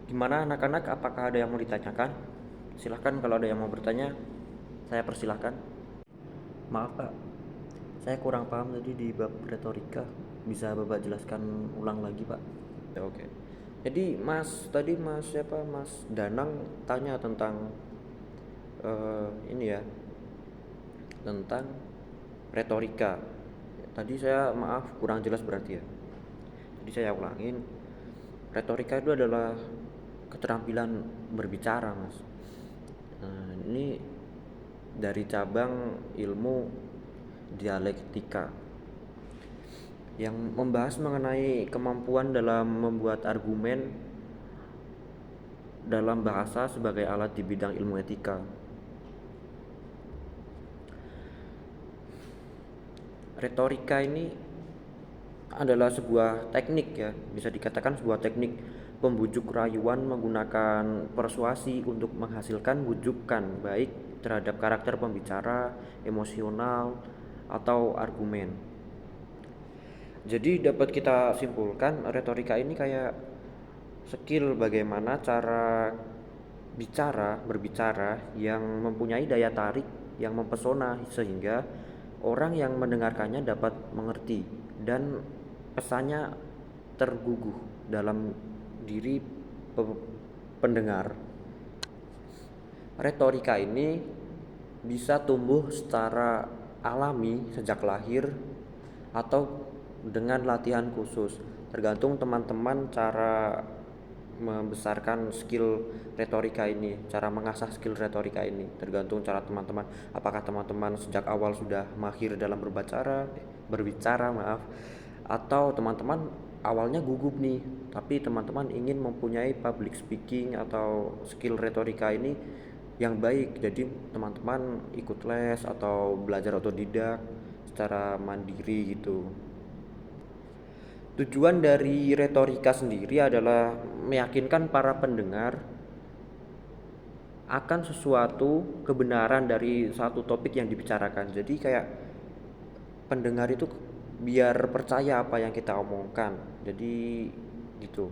Gimana anak-anak, apakah ada yang mau ditanyakan? Silahkan kalau ada yang mau bertanya, saya persilahkan. Maaf Pak, saya kurang paham tadi di bab retorika. Bisa Bapak jelaskan ulang lagi Pak? Ya, oke. Jadi tadi Mas siapa? Mas Danang tanya tentang ini ya, tentang retorika. Tadi saya maaf kurang jelas berarti ya. Jadi saya ulangin, retorika itu adalah keterampilan berbicara, Mas. Ini dari cabang ilmu dialektika yang membahas mengenai kemampuan dalam membuat argumen dalam bahasa sebagai alat di bidang ilmu etika. Retorika ini adalah sebuah teknik ya, bisa dikatakan sebuah teknik pembujuk rayuan menggunakan persuasi untuk menghasilkan bujukan baik terhadap karakter pembicara, emosional, atau argumen. Jadi dapat kita simpulkan retorika ini kayak skill bagaimana cara berbicara yang mempunyai daya tarik yang mempesona sehingga orang yang mendengarkannya dapat mengerti dan pesannya terguguh dalam diri pendengar. Retorika ini bisa tumbuh secara alami sejak lahir atau dengan latihan khusus. Tergantung teman-teman cara membesarkan skill retorika ini, cara mengasah skill retorika ini. Tergantung cara teman-teman. Apakah teman-teman sejak awal sudah mahir dalam berbicara, maaf, atau teman-teman awalnya gugup nih, tapi teman-teman ingin mempunyai public speaking atau skill retorika ini yang baik. Jadi teman-teman ikut les atau belajar otodidak secara mandiri gitu. Tujuan dari retorika sendiri adalah meyakinkan para pendengar akan sesuatu kebenaran dari satu topik yang dibicarakan. Jadi kayak pendengar itu biar percaya apa yang kita omongkan. Jadi gitu.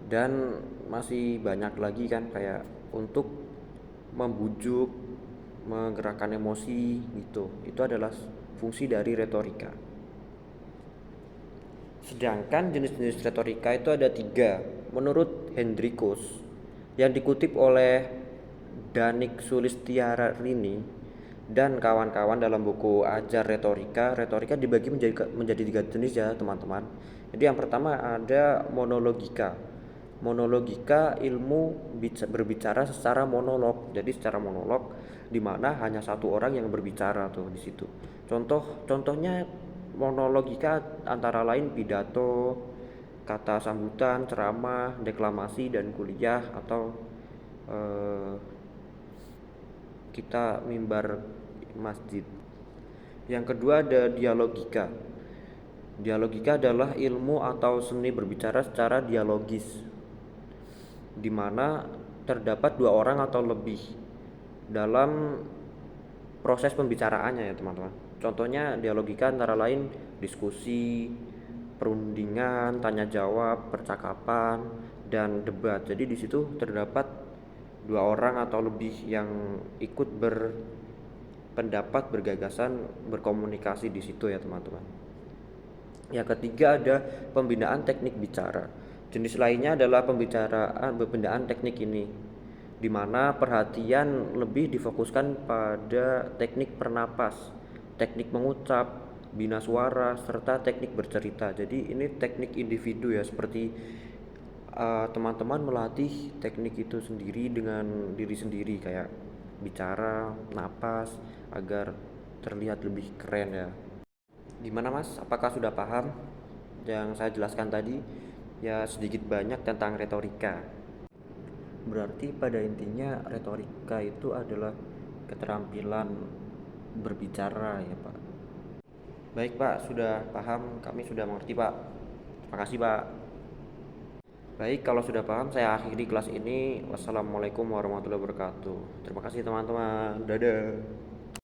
Dan masih banyak lagi kan kayak untuk membujuk, menggerakkan emosi gitu. Itu adalah fungsi dari retorika. Sedangkan jenis-jenis retorika itu ada 3 menurut Hendrikus yang dikutip oleh Danik Sulistiarini dan kawan-kawan dalam buku Ajar Retorika. Retorika dibagi menjadi 3 jenis ya teman-teman. Jadi yang pertama ada monologika. Monologika ilmu berbicara secara monolog. Jadi secara monolog di mana hanya satu orang yang berbicara tuh di situ. Contohnya monologika antara lain pidato, kata sambutan, ceramah, deklamasi dan kuliah atau kita mimbar masjid. Yang kedua ada dialogika. Dialogika adalah ilmu atau seni berbicara secara dialogis, di mana terdapat 2 orang atau lebih dalam proses pembicaraannya ya teman-teman. Contohnya dialogika antara lain diskusi, perundingan, tanya jawab, percakapan, dan debat. Jadi di situ terdapat 2 orang atau lebih yang ikut berpendapat, bergagasan, berkomunikasi di situ ya teman-teman. Yang ketiga ada pembinaan teknik bicara. Jenis lainnya adalah pembinaan teknik ini, di mana perhatian lebih difokuskan pada teknik pernapas, teknik mengucap, bina suara, serta teknik bercerita. Jadi ini teknik individu ya, seperti teman-teman melatih teknik itu sendiri dengan diri sendiri, kayak bicara, napas, agar terlihat lebih keren ya. Gimana Mas? Apakah sudah paham yang saya jelaskan tadi? Ya sedikit banyak tentang retorika. Berarti pada intinya retorika itu adalah keterampilan berbicara ya Pak. Baik Pak, sudah paham, kami sudah mengerti Pak. Terima kasih Pak. Baik, kalau sudah paham saya akhiri kelas ini. Wassalamualaikum warahmatullahi wabarakatuh. Terima kasih teman-teman. Dadah.